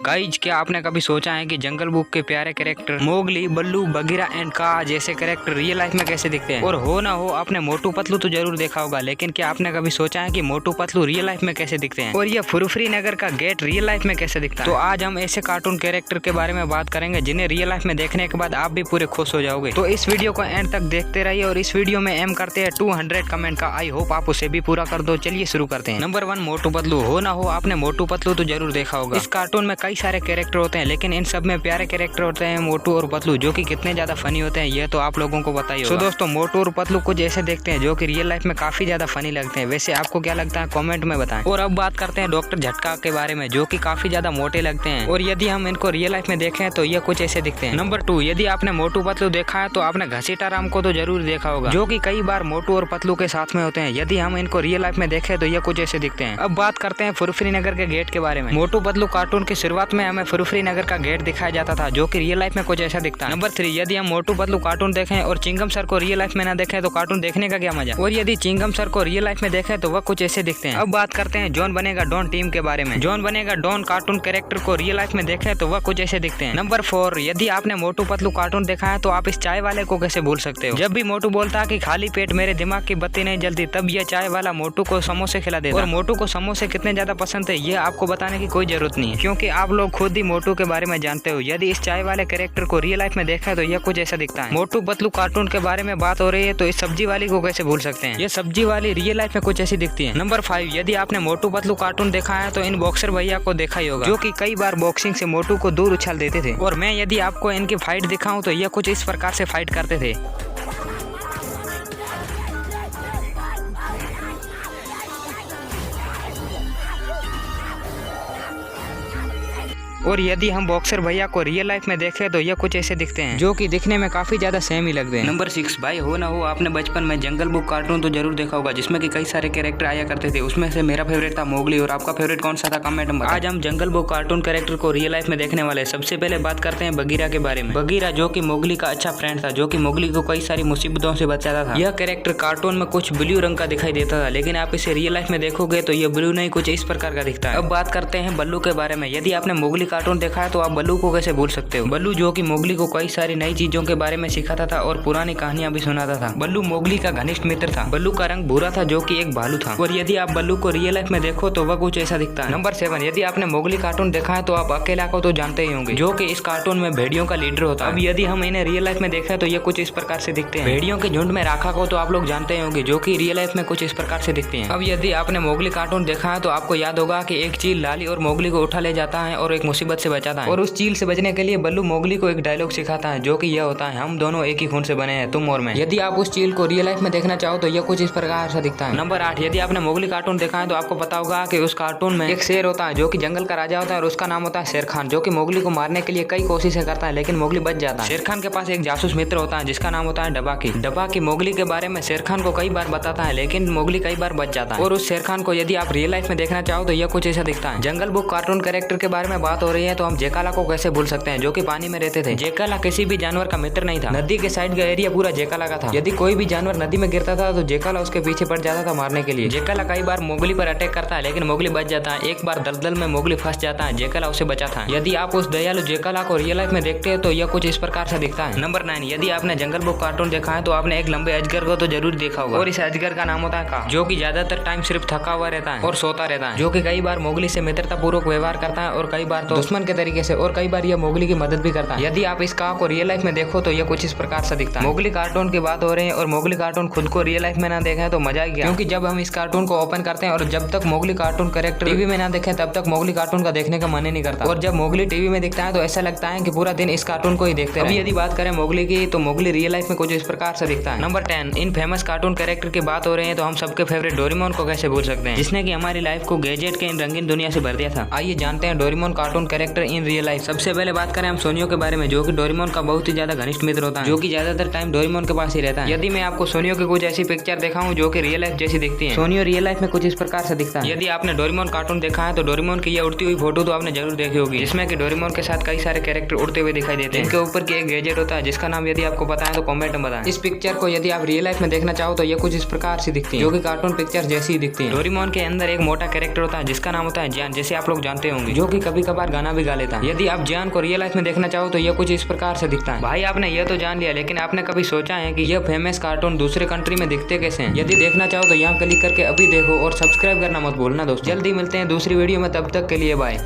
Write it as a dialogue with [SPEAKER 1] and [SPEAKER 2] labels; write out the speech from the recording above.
[SPEAKER 1] Guys, क्या आपने कभी सोचा है कि जंगल बुक के प्यारे character Mowgli, Ballu, Bagheera and का जैसे कैरेक्टर रियल लाइफ में कैसे दिखते हैं? और हो ना हो आपने मोटू पतलू तो जरूर देखा होगा, लेकिन क्या आपने कभी सोचा है कि मोटू पतलू रियल लाइफ में कैसे दिखते हैं और ये फुरफुरी नगर का गेट रियल लाइफ में कैसे दिखता है? तो आज हम ऐसे कार्टून कैरेक्टर के बारे में बात करेंगे जिन्हें रियल लाइफ में देखने के बाद आप भी पूरे खुश हो जाओगे। तो इस वीडियो को एंड तक देखते रहिए और इस वीडियो में एम करते हैं 200 कमेंट का। आई होप आप उसे भी पूरा कर दो। चलिए शुरू करते हैं। नंबर 1, मोटू पतलू। हो ना हो आपने मोटू पतलू तो जरूर देखा होगा। इस कार्टून में कई सारे कैरेक्टर होते हैं, लेकिन इन सब में प्यारे कैरेक्टर होते हैं मोटू और पतलू, जो कि कितने ज्यादा फनी होते हैं ये तो आप लोगों को बताइए। तो दोस्तों, मोटू और पतलू कुछ ऐसे देखते हैं जो कि रियल लाइफ में काफी ज्यादा फनी लगते हैं। वैसे आपको क्या लगता है कमेंट में बताएं। और अब बात करते हैं डॉक्टर झटका के बारे में, जो कि काफी ज्यादा मोटे लगते हैं और यदि हम इनको रियल लाइफ में देखें तो ये कुछ ऐसे दिखते हैं। नंबर 2, यदि आपने मोटू पतलू देखा है तो आपने घसीटा राम को तो जरूर देखा होगा, जो कि कई बार मोटू और पतलू के साथ में होते हैं। यदि हम इनको रियल लाइफ में देखें तो ये कुछ ऐसे दिखते हैं। अब बात करते हैं फुरफुरी नगर के गेट के बारे में। मोटू पतलू कार्टून की शुरुआत में हमें फुरफुरी नगर का गेट दिखाया जाता था, जो कि रियल लाइफ में कुछ ऐसा दिखता है। नंबर 3, यदि हम मोटू पतलू कार्टून देखें और चिंगम सर को रियल लाइफ में ना देखें तो कार्टून देखने का क्या मजा। और यदि चिंगम सर को रियल लाइफ में देखें तो वह कुछ ऐसे दिखते हैं। अब बात करते हैं जॉन बनेगा डॉन टीम के बारे में। जॉन बनेगा डॉन कार्टून कैरेक्टर को रियल लाइफ में देखें तो वह कुछ ऐसे दिखते हैं। नंबर 4, यदि आपने मोटू पतलू कार्टून देखा है तो आप इस चाय वाले को कैसे भूल सकते हो। जब भी मोटू बोलता है कि खाली पेट मेरे दिमाग की बत्ती नहीं जलती, तब यह चाय वाला मोटू को समोसे खिला देता। और मोटू को समोसे कितने ज्यादा पसंद है ये आपको बताने की कोई जरूरत नहीं है, क्योंकि आप लोग खुद ही मोटू के बारे में जानते हो। यदि इस चाय वाले कैरेक्टर को रियल लाइफ में देखा है तो यह कुछ ऐसा दिखता है। मोटू पतलू कार्टून के बारे में बात हो रही है तो इस सब्जी वाली को कैसे भूल सकते हैं। ये सब्जी वाली रियल लाइफ में कुछ ऐसी दिखती है। नंबर 5, यदि आपने मोटू पतलू कार्टून देखा है तो इन बॉक्सर भैया को देखा ही होगा, जो कि कई बार बॉक्सिंग से मोटू को दूर उछाल देते थे। और मैं यदि आपको इनकी फाइट दिखाऊं तो ये कुछ इस प्रकार से फाइट करते थे। और यदि हम बॉक्सर भैया को रियल लाइफ में देखें तो ये कुछ ऐसे दिखते हैं, जो कि दिखने में काफी ज्यादा सेम ही लगते हैं। नंबर 6, भाई हो ना हो आपने बचपन में जंगल बुक कार्टून तो जरूर देखा होगा, जिसमें कि कई सारे कैरेक्टर आया करते थे। उसमें से मेरा फेवरेट था मोगली, और आपका फेवरेट कौन सा था कमेंट में। आज हम जंगल बुक कार्टून कैरेक्टर को रियल लाइफ में देखने वाले। सबसे पहले बात करते हैं बगीरा के बारे में। बगीरा जो कि मोगली का अच्छा फ्रेंड था, जो कि मोगली को कई सारी मुसीबतों से बचाता था। यह कैरेक्टर कार्टून में कुछ ब्लू रंग का दिखाई देता था, लेकिन आप इसे रियल लाइफ में देखोगे तो यह ब्लू नहीं कुछ इस प्रकार का दिखता है। अब बात करते हैं बल्लू के बारे में। यदि आपने मोगली कार्टून देखा है तो आप बल्लू को कैसे भूल सकते हो। बल्लू जो कि मोगली को कई सारी नई चीजों के बारे में सिखाता था और पुरानी कहानियां भी सुनाता था। बल्लू मोगली का घनिष्ठ मित्र था। बल्लू का रंग भूरा था, जो कि एक भालू था। और यदि आप बल्लू को रियल लाइफ में देखो तो वह कुछ ऐसा दिखता है। नंबर 7, यदि आपने मोगली कार्टून देखा है तो आप अकेला को तो जानते ही होंगे, जो कि इस कार्टून में भेड़ियों का लीडर होता है। अब यदि हम इन्हें रियल लाइफ में देखा तो ये कुछ इस प्रकार से दिखते हैं। भेड़ियों के झुंड में राखा को तो आप लोग जानते ही होंगे, जो कि रियल लाइफ में कुछ इस प्रकार से दिखते हैं। अब यदि आपने मोगली कार्टून देखा है तो आपको याद होगा कि एक चील लाली और मोगली को उठा ले जाता है और एक मुसीबत से बचाता है। और उस चील से बचने के लिए बल्लू मोगली को एक डायलॉग सिखाता है, जो कि यह होता है, हम दोनों एक ही खून से बने हैं, तुम और मैं। यदि आप उस चील को रियल लाइफ में देखना चाहो तो यह कुछ इस प्रकार से दिखता है। नंबर 8, यदि आपने मोगली कार्टून देखा है तो आपको पता होगा कि उस कार्टून में एक शेर होता है, जो कि जंगल का राजा होता है, और उसका नाम होता है शेर खान, जो कि मोगली को मारने के लिए कई कोशिशें करता है, लेकिन मोगली बच जाता है। शेर खान के पास एक जासूस मित्र होता है जिसका नाम होता है डबाकी। डबाकी मोगली के बारे में शेर खान को कई बार बताता है, लेकिन मोगली कई बार बच जाता है। और उस शेर खान को यदि आप रियल लाइफ में देखना चाहो तो यह कुछ ऐसा दिखता है। जंगल बुक कार्टून कैरेक्टर के बारे में बात हो रही है तो हम जेकाला को कैसे भूल सकते हैं, जो कि पानी में रहते थे। जेकाला किसी भी जानवर का मित्र नहीं था। नदी के साइड का एरिया पूरा जेकाला का था। यदि कोई भी जानवर नदी में गिरता था तो जेकाला उसके पीछे पड़ जाता था मारने के लिए। जेकाला कई बार मोगली पर अटैक करता है, लेकिन मोगली बच जाता है। एक बार दलदल में मोगली फंस जाता है, जेकाला उसे बचाता है। यदि आप उस दयालु जेकाला को रियल लाइफ में देखते हैं तो यह कुछ इस प्रकार से दिखता है। नंबर 9, यदि आपने जंगल बुक कार्टून देखा है तो आपने एक लंबे अजगर को तो जरूर देखा होगा, और इस अजगर का नाम होता है का, जो कि ज्यादातर टाइम सिर्फ थका हुआ रहता है और सोता रहता है, जो कि कई बार मोगली से मित्रता पूर्वक व्यवहार करता है और कई बार तो दुश्मन के तरीके से, और कई बार यह मोगली की मदद भी करता है। यदि आप इस का को रियल लाइफ में देखो तो ये कुछ इस प्रकार से दिखता है। मोगली कार्टून की बात हो रही है और मोगली कार्टून खुद को रियल लाइफ में ना देखा है तो मजा ही गया, क्योंकि जब हम इस कार्टून को ओपन करते हैं और जब तक मोगली कार्टून कैरेक्टर टीवी में ना देखे तब तक मोगली कार्टून का देखने का मन ही नहीं करता। और जब मोगली टीवी में दिखता है तो ऐसा लगता है कि पूरा दिन इस कार्टून को ही देखते हैं। अभी यदि बात करें मोगली की तो मोगली रियल लाइफ में कुछ इस प्रकार से दिखता है। नंबर 10, इन फेमस कार्टून कैरेक्टर की बात हो रही है तो हम सबके फेवरेट डोरेमोन को कैसे भूल सकते हैं, जिसने की हमारी लाइफ को गैजेट के इन रंगीन दुनिया से भर दिया था। आइए जानते हैं Doraemon cartoon character in real life. सबसे पहले बात करें हम सोनियो के बारे में, जो कि डोरेमोन का बहुत ही ज्यादा घनिष्ठ मित्र होता है, जो कि ज्यादातर टाइम डोरेमोन के पास ही रहता है। यदि मैं आपको सोनियो की कुछ ऐसी पिक्चर दिखाऊं जो कि रियल लाइफ जैसी दिखती है, सोनियो रियल लाइफ में कुछ इस प्रकार से दिखता है। यदि आपने डोरेमोन कार्टून देखा है तो डोरेमोन की यह उड़ती हुई फोटो तो आपने जरूर देखी होगी, जिसमें कि डोरेमोन के साथ कई सारे कैरेक्टर उड़ते हुए दिखाई देते हैं। इनके ऊपर की एक गैजेट होता है जिसका नाम यदि आपको पता है तो कमेंट में बताएं। इस पिक्चर को यदि आप रियल लाइफ में देखना चाहो तो ये कुछ इस प्रकार से दिखती है, जो कि कार्टून पिक्चर जैसी ही दिखती है। डोरेमोन के अंदर एक मोटा कैरेक्टर होता है जिसका नाम होता है जैन, जैसे आप लोग जानते होंगे, जो कि कभी कभार गाना भी गा लेता। यदि आप जियान को रियल लाइफ में देखना चाहो तो ये कुछ इस प्रकार से दिखता है। भाई आपने ये तो जान लिया, लेकिन आपने कभी सोचा है कि यह फेमस कार्टून दूसरे कंट्री में दिखते कैसे हैं? यदि देखना चाहो तो यहाँ क्लिक करके अभी देखो और सब्सक्राइब करना मत भूलना दोस्तों। जल्दी मिलते हैं दूसरी वीडियो में, तब तक के लिए बाय।